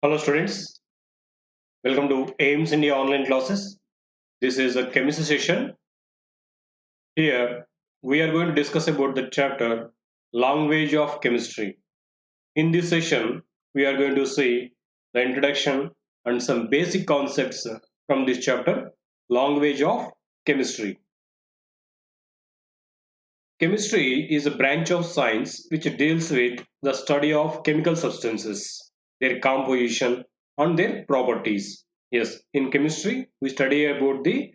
Hello students, welcome to AIMS India online classes. This is a chemistry session. Here we are going to discuss about the chapter Language of Chemistry. In this session, we are going to see the introduction and some basic concepts from this chapter Language of Chemistry. Chemistry is a branch of science which deals with the study of chemical substances, their composition and their properties. Yes, in chemistry, we study about the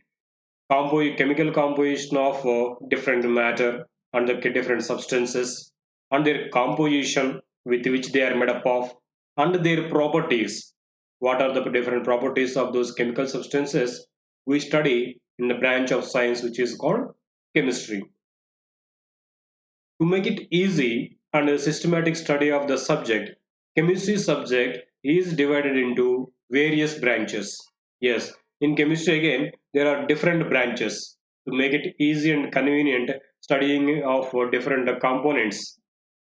chemical composition of different matter and the different substances and their composition with which they are made up of and their properties. What are the different properties of those chemical substances we study in the branch of science which is called chemistry. To make it easy and a systematic study of the subject, chemistry subject is divided into various branches. Yes, in chemistry again, there are different branches to make it easy and convenient studying of different components,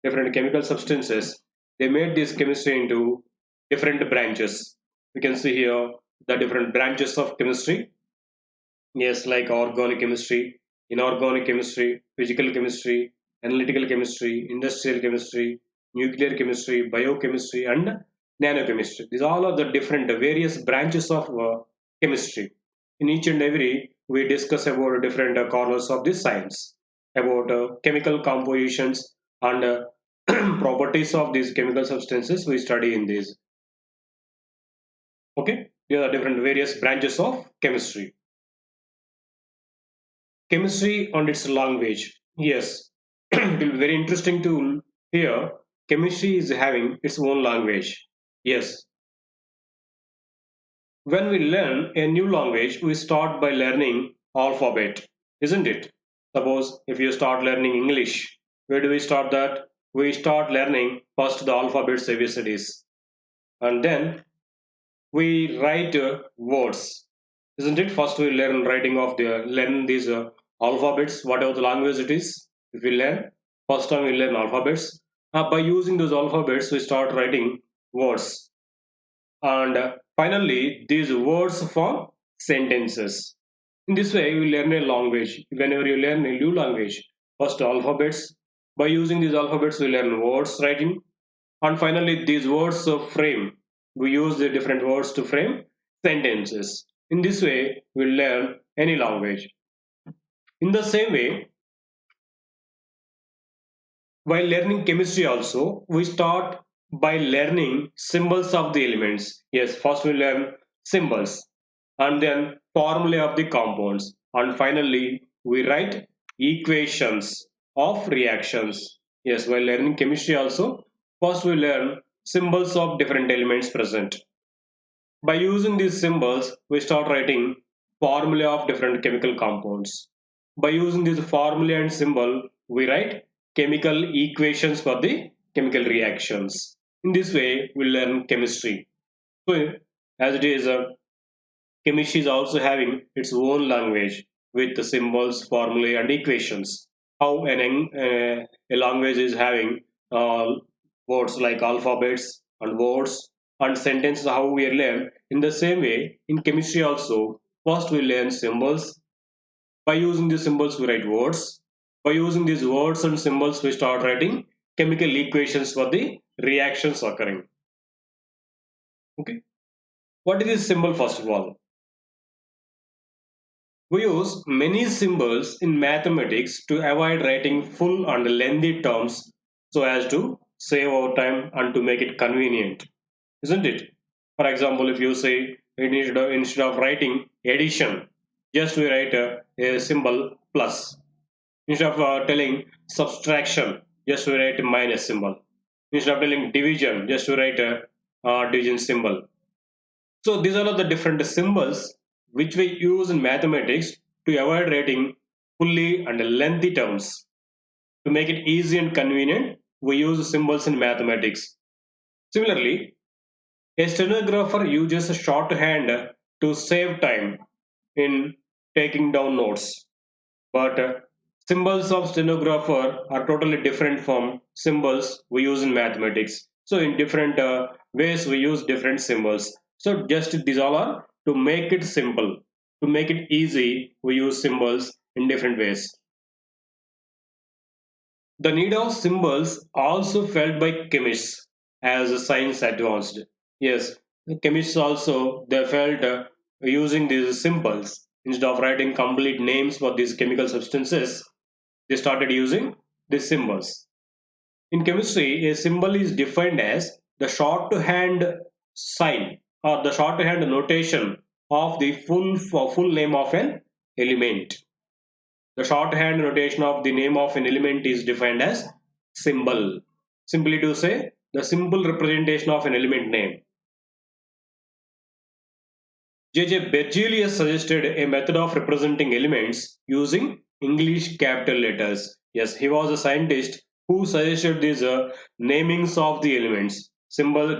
different chemical substances. They made this chemistry into different branches. We can see here the different branches of chemistry. Yes, like organic chemistry, inorganic chemistry, physical chemistry, analytical chemistry, industrial chemistry, nuclear chemistry, biochemistry, and nanochemistry. These all are the different various branches of chemistry. In each and every, we discuss about different corners of this science, about chemical compositions and properties of these chemical substances we study in these. Okay, these are different various branches of chemistry. Chemistry and its language. Yes, it will be very interesting to hear. Chemistry is having its own language. Yes, when we learn a new language, we start by learning alphabet, isn't it? Suppose if you start learning English, where do we start that? We start learning first the alphabets ABCDs, and then we write words, isn't it? First we learn writing of the learn these alphabets, whatever the language it is. If we learn first time we learn alphabets, by using those alphabets we start writing words, and finally these words form sentences. In this way we learn a language. Whenever you learn a new language, first alphabets, by using these alphabets we learn words writing, and finally these words frame, we use the different words to frame sentences. In this way we learn any language. In the same way, while learning chemistry also, we start by learning symbols of the elements. Yes, first we learn symbols and then formulae of the compounds, and finally we write equations of reactions. Yes, while learning chemistry also, first we learn symbols of different elements present. By using these symbols, we start writing formula of different chemical compounds. By using this formula and symbol, we write chemical equations for the chemical reactions. In this way, we learn chemistry. So, as it is, chemistry is also having its own language with the symbols, formulae, and equations. How a language is having uh, words like alphabets and words and sentences, how we learn. In the same way, in chemistry also, first we learn symbols. By using these symbols, we write words. By using these words and symbols, we start writing chemical equations for the reactions occurring. Okay, what is this symbol first of all? We use many symbols in mathematics to avoid writing full and lengthy terms so as to save our time and to make it convenient, isn't it? For example, if you say instead of writing addition, just we write a symbol plus. Instead of telling subtraction, just we write a minus symbol. Instead of telling division, just we write a division symbol. So these are all the different symbols which we use in mathematics to avoid writing fully and lengthy terms. To make it easy and convenient, we use symbols in mathematics. Similarly, a stenographer uses shorthand to save time in taking down notes. But symbols of stenographer are totally different from symbols we use in mathematics. So in different ways we use different symbols. So just these all are to make it simple, to make it easy. We use symbols in different ways. The need of symbols also felt by chemists as science advanced. Yes, chemists also they felt using these symbols instead of writing complete names for these chemical substances. They started using these symbols. In chemistry, a symbol is defined as the shorthand sign or the shorthand notation of the full name of an element. The shorthand notation of the name of an element is defined as symbol. Simply to say, the simple representation of an element name. J.J. Berzelius suggested a method of representing elements using English capital letters. Yes, he was a scientist who suggested these namings of the elements,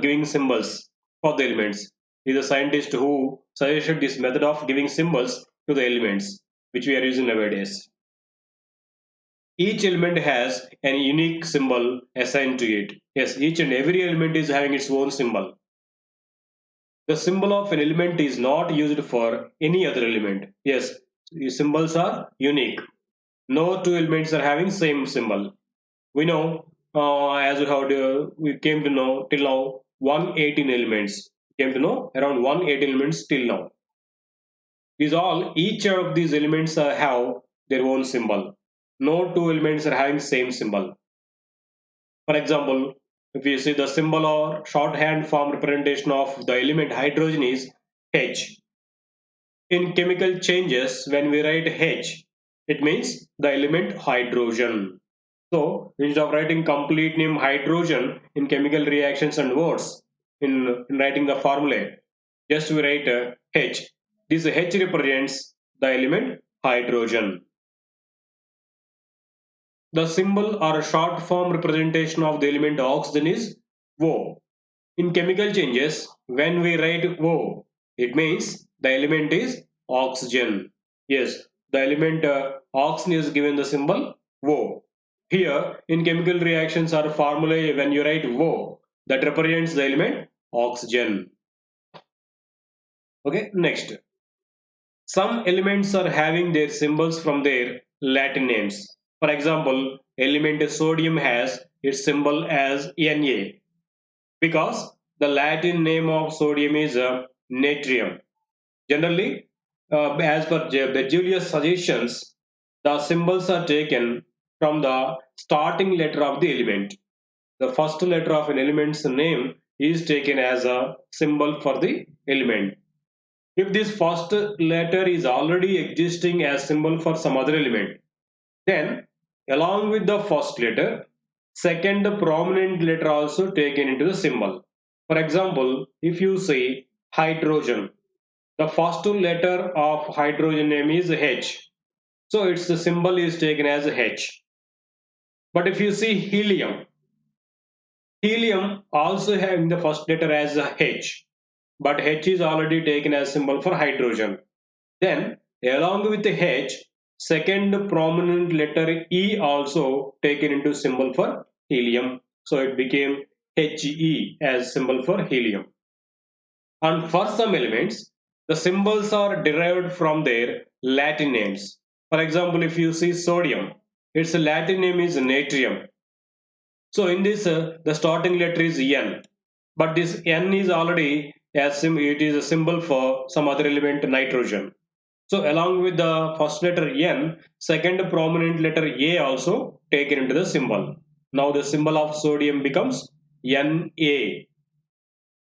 giving symbols for the elements. He is a scientist who suggested this method of giving symbols to the elements, which we are using nowadays. Each element has an unique symbol assigned to it. Yes, each and every element is having its own symbol. The symbol of an element is not used for any other element. Yes, the symbols are unique. No two elements are having same symbol. We know, as we came to know till now, 118 elements. Came to know around 118 elements till now. These all, each of these elements have their own symbol. No two elements are having same symbol. For example, if you see the symbol or shorthand form representation of the element hydrogen is H. In chemical changes, when we write H, it means the element hydrogen. So instead of writing complete name hydrogen in chemical reactions and words, in writing the formula, just we write H. This H represents the element hydrogen. The symbol or a short form representation of the element oxygen is O. In chemical changes, when we write O, it means the element is oxygen. Yes, the element oxygen is given the symbol O. Here, in chemical reactions or formulae, when you write O, that represents the element oxygen. Okay, next. Some elements are having their symbols from their Latin names. For example, element sodium has its symbol as Na because the Latin name of sodium is natrium. Generally, as per Berzelius suggestions, the symbols are taken from the starting letter of the element. The first letter of an element's name is taken as a symbol for the element. If this first letter is already existing as symbol for some other element, then along with the first letter, second prominent letter also taken into the symbol. For example, if you say hydrogen, the first letter of hydrogen name is H. So its symbol is taken as H. But if you see helium, helium also having the first letter as H. But H is already taken as symbol for hydrogen. Then along with the H, second prominent letter E also taken into symbol for helium. So it became He as symbol for helium. And for some elements, the symbols are derived from their Latin names. For example, if you see sodium, its Latin name is natrium. So in this, the starting letter is N, but this N is already it is a symbol for some other element nitrogen. So along with the first letter N, second prominent letter A also taken into the symbol. Now the symbol of sodium becomes Na.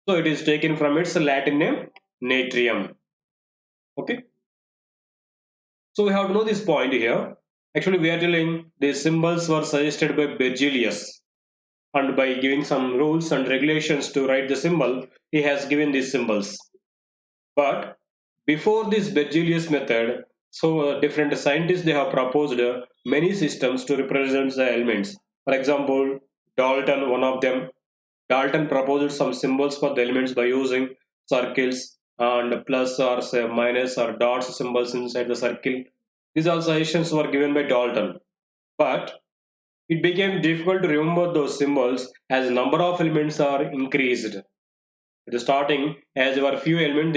So it is taken from its Latin name natrium. Okay. So we have to know this point here. Actually, we are telling these symbols were suggested by Berzelius, and by giving some rules and regulations to write the symbol, he has given these symbols. But before this Berzelius method, so different scientists they have proposed many systems to represent the elements. For example, Dalton, one of them, Dalton proposed some symbols for the elements by using circles and plus or say minus or dots symbols inside the circle. These all suggestions were given by Dalton. But It became difficult to remember those symbols as number of elements are increased. At the starting, as there were few elements,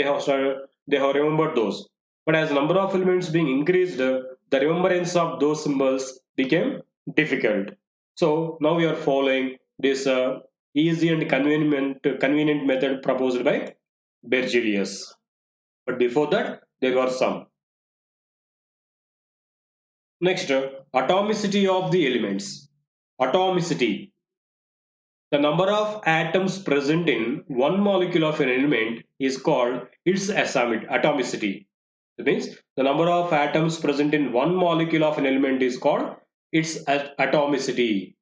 they have remembered those. But as number of elements being increased, the remembrance of those symbols became difficult. So now we are following this easy and convenient method proposed by Berzelius. But before that, there were some. Next, atomicity of the elements. Atomicity. The number of atoms present in one molecule of an element is called its atomicity. That means the number of atoms present in one molecule of an element is called its atomicity.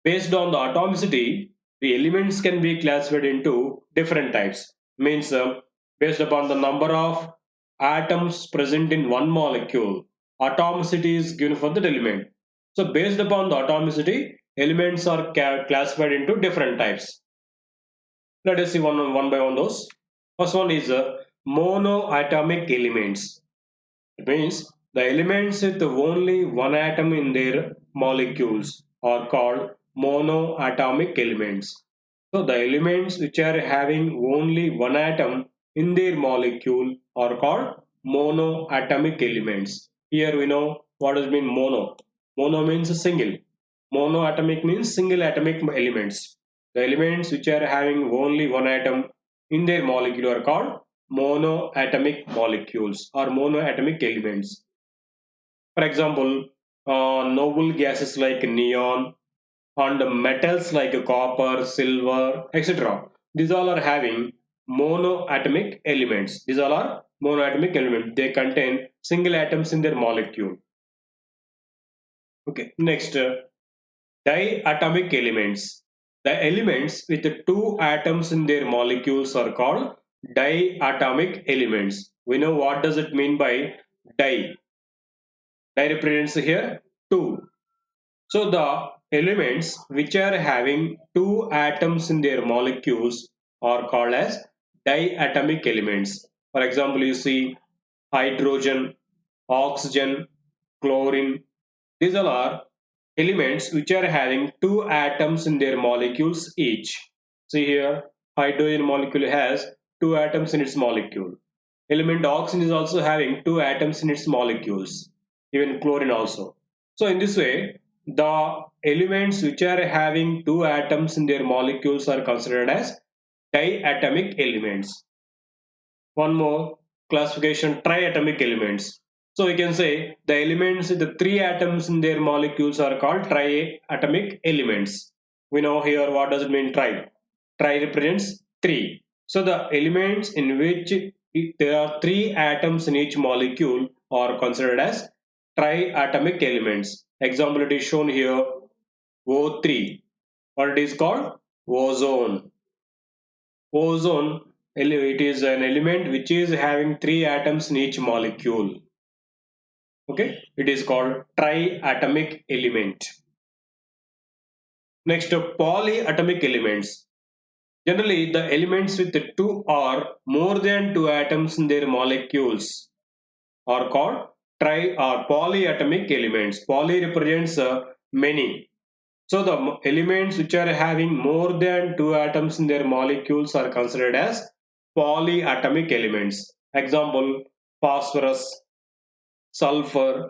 Based on the atomicity, the elements can be classified into different types. Means based upon the number of atoms present in one molecule, atomicity is given for that element. So based upon the atomicity, elements are classified into different types. Let us see one by one those. First one is monoatomic elements. It means the elements with only one atom in their molecules are called monoatomic elements. So the elements which are having only one atom in their molecule are called monoatomic elements. Here we know what does mean mono. Mono means single. Monoatomic means single atomic elements. The elements which are having only one atom in their molecule are called monoatomic molecules or monoatomic elements. For example, noble gases like neon and metals like copper, silver, etc. These all are having monoatomic elements. These all are monoatomic elements. They contain single atoms in their molecule. Okay. Next, diatomic elements. The elements with two atoms in their molecules are called diatomic elements. We know what does it mean by di. Di represents here two. So the elements which are having two atoms in their molecules are called as diatomic elements. For example, you see hydrogen, oxygen, chlorine. These all are elements which are having two atoms in their molecules each. See here, hydrogen molecule has two atoms in its molecule. Element oxygen is also having two atoms in its molecules, even chlorine also. So in this way, the elements which are having two atoms in their molecules are considered as diatomic elements. One more classification, triatomic elements. So we can say the elements with the three atoms in their molecules are called triatomic elements. We know here what does it mean tri. Tri represents three. So the elements in which there are three atoms in each molecule are considered as triatomic elements. Example it is shown here O3. What it is called? Ozone. Ozone, it is an element which is having three atoms in each molecule. Okay, it is called triatomic element. Next, polyatomic elements. Generally, the elements with the two or more than two atoms in their molecules are called tri or polyatomic elements. Poly represents many. So the elements which are having more than two atoms in their molecules are considered as polyatomic elements. Example, phosphorus, sulfur.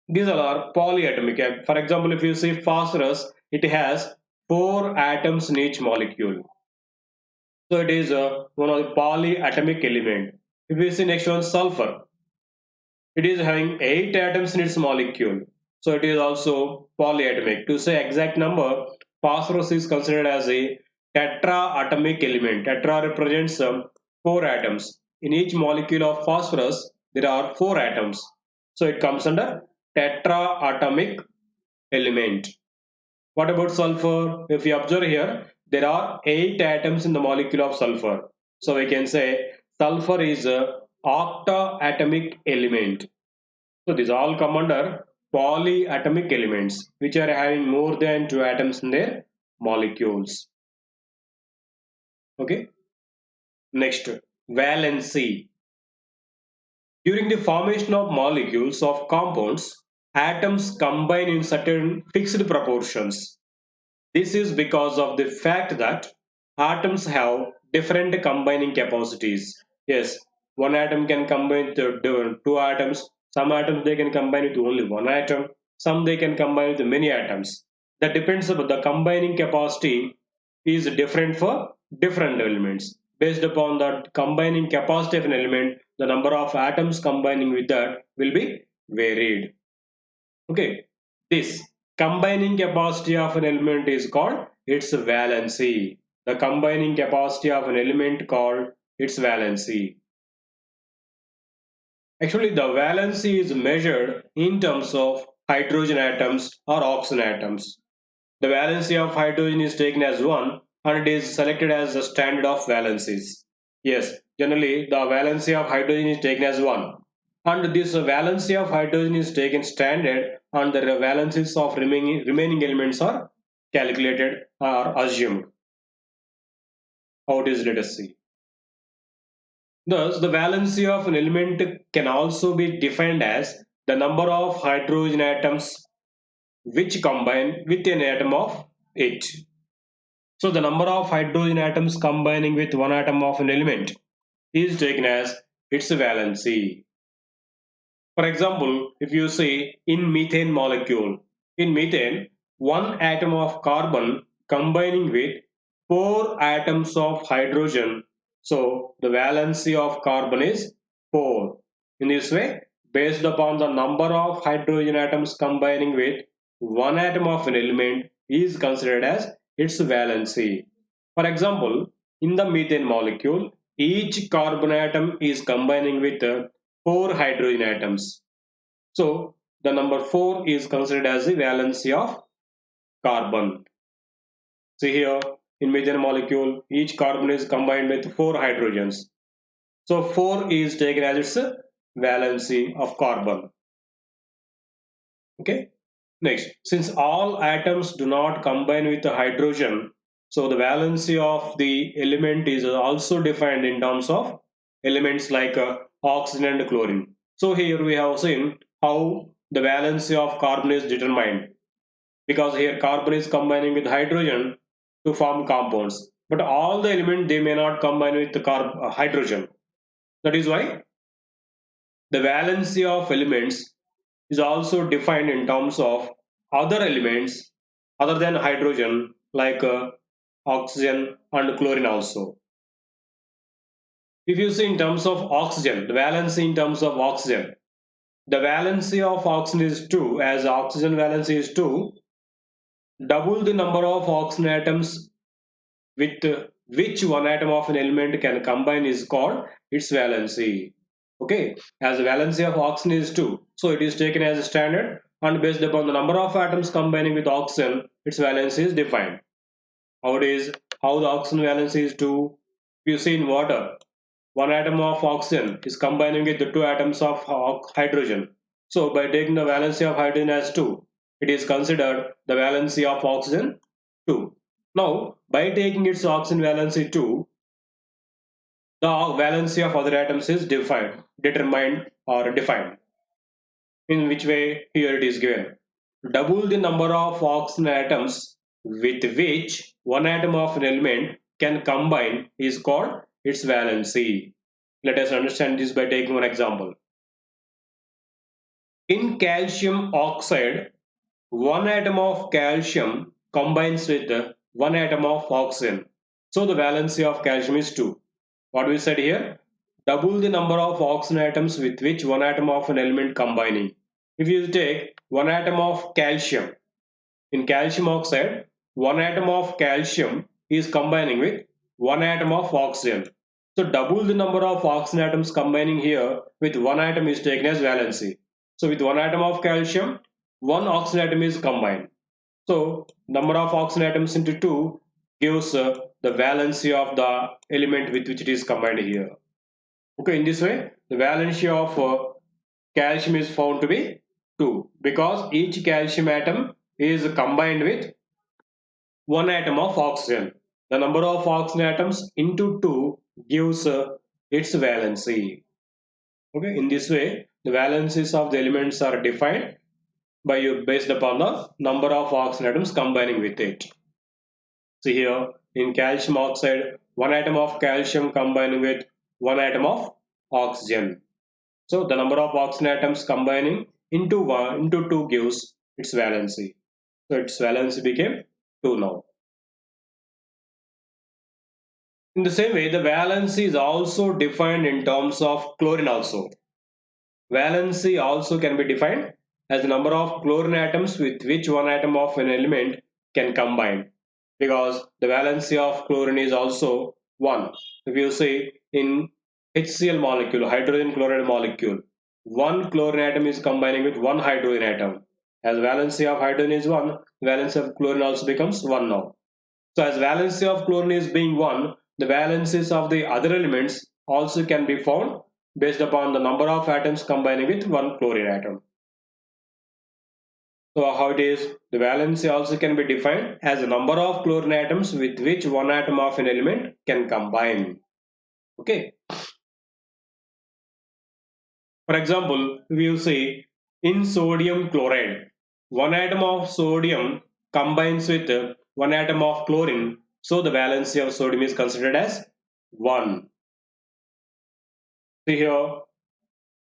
These all are polyatomic. For example, if you see phosphorus, it has four atoms in each molecule. So it is one of the polyatomic element. If we see next one, sulfur, it is having 8 atoms in its molecule. So it is also polyatomic. To say exact number, phosphorus is considered as a tetraatomic element. Tetra represents 4 atoms. In each molecule of phosphorus, there are 4 atoms. So it comes under tetraatomic element. What about sulfur? If you observe here, there are 8 atoms in the molecule of sulfur. So we can say sulfur is a octaatomic element. So these all come under polyatomic elements which are having more than two atoms in their molecules. Okay. Next, valency. During the formation of molecules of compounds, atoms combine in certain fixed proportions. This is because of the fact that atoms have different combining capacities. Yes, one atom can combine to two atoms. Some atoms they can combine with only one atom. Some they can combine with many atoms. That depends upon the combining capacity is different for different elements. Based upon the combining capacity of an element, the number of atoms combining with that will be varied. Okay, this combining capacity of an element is called its valency. The combining capacity of an element called its valency. Actually, the valency is measured in terms of hydrogen atoms or oxygen atoms. The valency of hydrogen is taken as 1 and it is selected as the standard of valencies. Yes, generally the valency of hydrogen is taken as 1 and this valency of hydrogen is taken standard and the valencies of remaining elements are calculated or assumed. How it is, let us see. Thus, the valency of an element can also be defined as the number of hydrogen atoms which combine with an atom of it. So the number of hydrogen atoms combining with one atom of an element is taken as its valency. For example, if you say in methane molecule, in methane, one atom of carbon combining with four atoms of hydrogen. So the valency of carbon is 4. In this way, based upon the number of hydrogen atoms combining with one atom of an element is considered as its valency. For example, in the methane molecule, each carbon atom is combining with four hydrogen atoms. So the number 4 is considered as the valency of carbon. See here, in methane molecule, each carbon is combined with four hydrogens. So 4 is taken as its valency of carbon. Okay. Next, since all atoms do not combine with the hydrogen, so the valency of the element is also defined in terms of elements like oxygen and chlorine. So here we have seen how the valency of carbon is determined because here carbon is combining with hydrogen to form compounds. But all the elements they may not combine with the hydrogen. That is why the valency of elements is also defined in terms of other elements other than hydrogen like oxygen and chlorine also. If you see in terms of oxygen, the valency in terms of oxygen, the valency of oxygen is 2 as oxygen valency is 2, double the number of oxygen atoms with which one atom of an element can combine is called its valency. Okay, as the valency of oxygen is 2, so it is taken as a standard and based upon the number of atoms combining with oxygen, its valency is defined. How it is, how the oxygen valency is 2, if you see in water, one atom of oxygen is combining with the two atoms of hydrogen. So by taking the valency of hydrogen as 2, it is considered the valency of oxygen 2. Now, by taking its oxygen valency 2, the valency of other atoms is determined or defined. In which way? Here it is given. Double the number of oxygen atoms with which one atom of an element can combine is called its valency. Let us understand this by taking one example. In calcium oxide, one atom of calcium combines with one atom of oxygen. So the valency of calcium is 2. What we said here? Double the number of oxygen atoms with which one atom of an element combining. If you take one atom of calcium, in calcium oxide, one atom of calcium is combining with one atom of oxygen. So double the number of oxygen atoms combining here with one atom is taken as valency. So with one atom of calcium, one oxygen atom is combined. So number of oxygen atoms into 2 gives the valency of the element with which it is combined here. Okay, in this way, the valency of calcium is found to be 2 because each calcium atom is combined with one atom of oxygen. The number of oxygen atoms into 2 gives its valency. Okay, in this way, the valencies of the elements are defined based upon the number of oxygen atoms combining with it. See here, in calcium oxide, one atom of calcium combining with one atom of oxygen. So the number of oxygen atoms combining into two gives its valency. So its valency became 2 now. In the same way, the valency is also defined in terms of chlorine also. Valency also can be defined as the number of chlorine atoms with which one atom of an element can combine, because the valency of chlorine is also 1. If you say in HCl molecule, hydrogen chloride molecule, one chlorine atom is combining with one hydrogen atom. As valency of hydrogen is 1, valency of chlorine also becomes 1 now. So as valency of chlorine is being 1, the valencies of the other elements also can be found based upon the number of atoms combining with one chlorine atom. So how it is? The valency also can be defined as the number of chlorine atoms with which one atom of an element can combine. Okay. For example, we will say in sodium chloride, one atom of sodium combines with one atom of chlorine, so the valency of sodium is considered as 1. See here,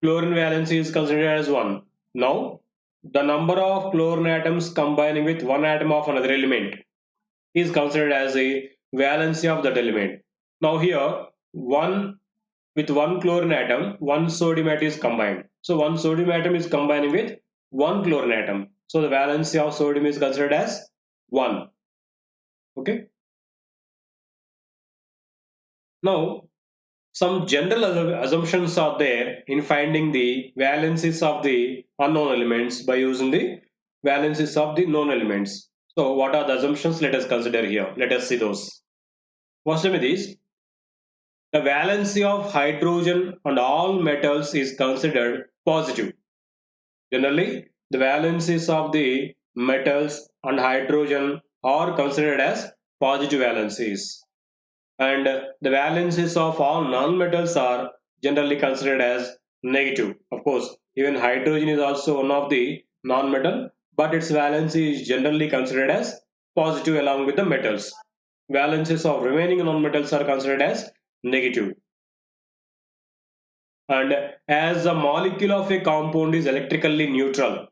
chlorine valency is considered as 1. Now, the number of chlorine atoms combining with one atom of another element is considered as a valency of that element. Now here, one with one chlorine atom, one sodium atom is combined. So one sodium atom is combining with one chlorine atom. So the valency of sodium is considered as 1. Okay. Now, some general assumptions are there in finding the valencies of the unknown elements by using the valencies of the known elements. So what are the assumptions? Let us consider here. Let us see those. First one is the valency of hydrogen and all metals is considered positive. Generally, the valencies of the metals and hydrogen are considered as positive valencies, and the valencies of all non-metals are generally considered as negative. Of course, even hydrogen is also one of the non-metal, but its valency is generally considered as positive along with the metals. Valencies of remaining non-metals are considered as negative. And as the molecule of a compound is electrically neutral,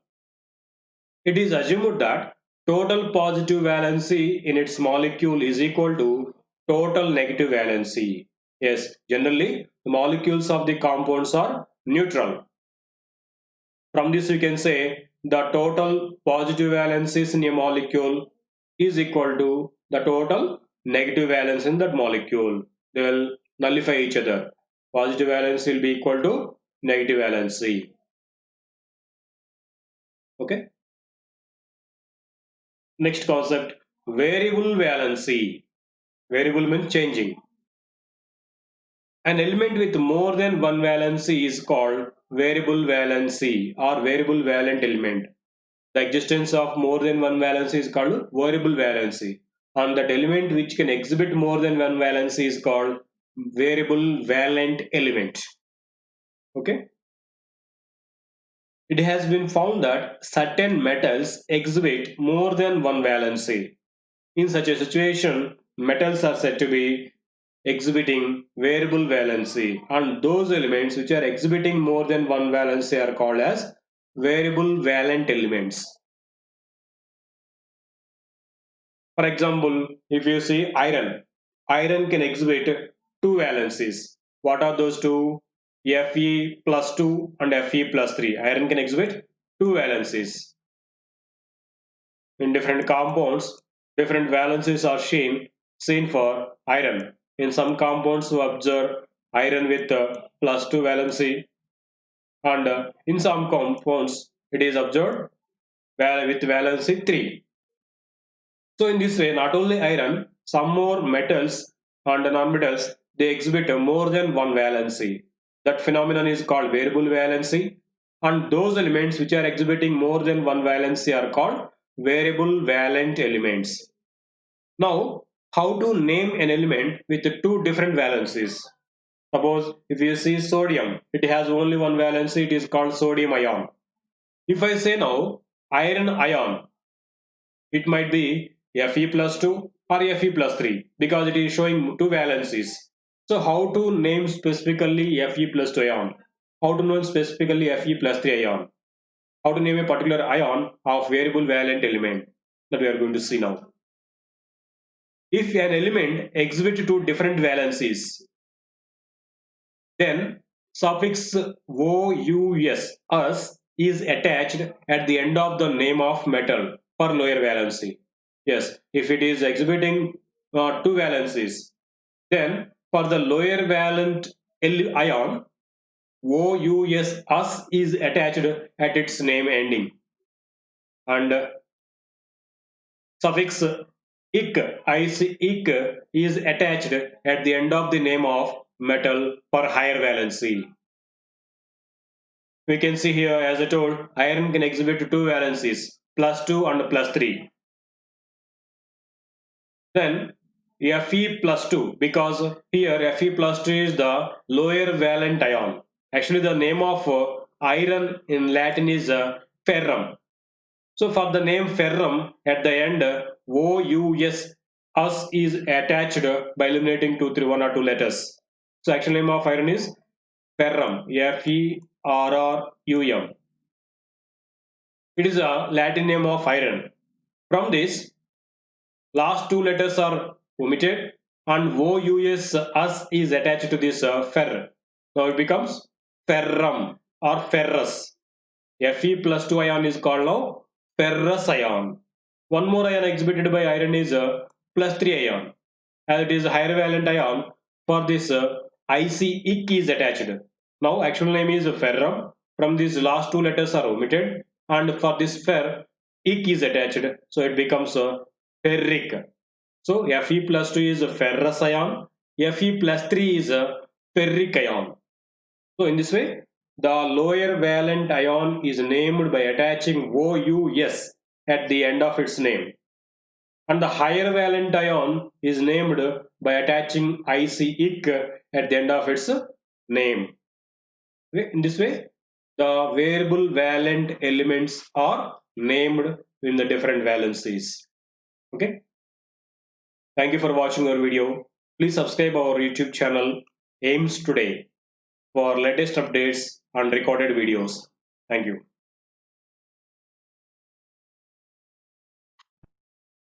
it is assumed that total positive valency in its molecule is equal to total negative valency. Yes, generally the molecules of the compounds are neutral. From this we can say the total positive valencies in a molecule is equal to the total negative valence in that molecule. They will nullify each other. Positive valence will be equal to negative valency. Okay. Next concept, variable valency. Variable means changing. An element with more than one valency is called variable valency or variable valent element. The existence of more than one valency is called variable valency. And that element which can exhibit more than one valency is called variable valent element. Okay. It has been found that certain metals exhibit more than one valency. In such a situation, metals are said to be exhibiting variable valency, and those elements which are exhibiting more than one valency are called as variable valent elements. For example, if you see iron, iron can exhibit two valencies. What are those two? Fe plus 2 and Fe plus 3. Iron can exhibit two valencies. In different compounds, different valencies are seen for iron. In some compounds, we observe iron with plus 2 valency, and in some compounds, it is observed with valency 3. So, in this way, not only iron, some more metals and non-metals they exhibit more than one valency. That phenomenon is called variable valency, and those elements which are exhibiting more than one valency are called variable valent elements. Now, how to name an element with two different valencies? Suppose if you see sodium, it has only one valency, it is called sodium ion. If I say now iron ion, it might be Fe plus 2 or Fe plus 3 because it is showing two valencies. So how to name specifically Fe plus 2 ion? How to name specifically Fe plus 3 ion? How to name a particular ion of variable valent element that we are going to see now. If an element exhibits two different valencies, then suffix us is attached at the end of the name of metal for lower valency. Yes, if it is exhibiting two valencies, then for the lower valent ion, us is attached at its name ending, and suffix ik, ik is attached at the end of the name of metal for higher valency. We can see here, as I told, iron can exhibit two valencies, plus 2 and plus 3. Then Fe plus 2, because here Fe plus 2 is the lower valent ion. Actually, the name of iron in Latin is ferrum. So for the name ferrum at the end, us is attached by eliminating one or two letters. So actual name of iron is ferrum, Ferrum. It is a Latin name of iron. From this, last two letters are omitted and us is attached to this fer. Now it becomes ferrum or ferrous. Fe plus 2 ion is called now ferrous ion. One more ion exhibited by iron is plus 3 ion. As it is a higher valent ion, for this IC is attached. Now actual name is ferrum. From these last two letters are omitted, and for this fer, is attached, so it becomes ferric. So Fe plus 2 is a ferrous ion, Fe plus 3 is a ferric ion. So in this way, the lower valent ion is named by attaching OUS at the end of its name, and the higher valent ion is named by attaching IC at the end of its name. In this way, the variable valent elements are named in the different valencies. Okay. Thank you for watching our video. Please subscribe our YouTube channel Aims Today for latest updates and recorded videos. Thank you.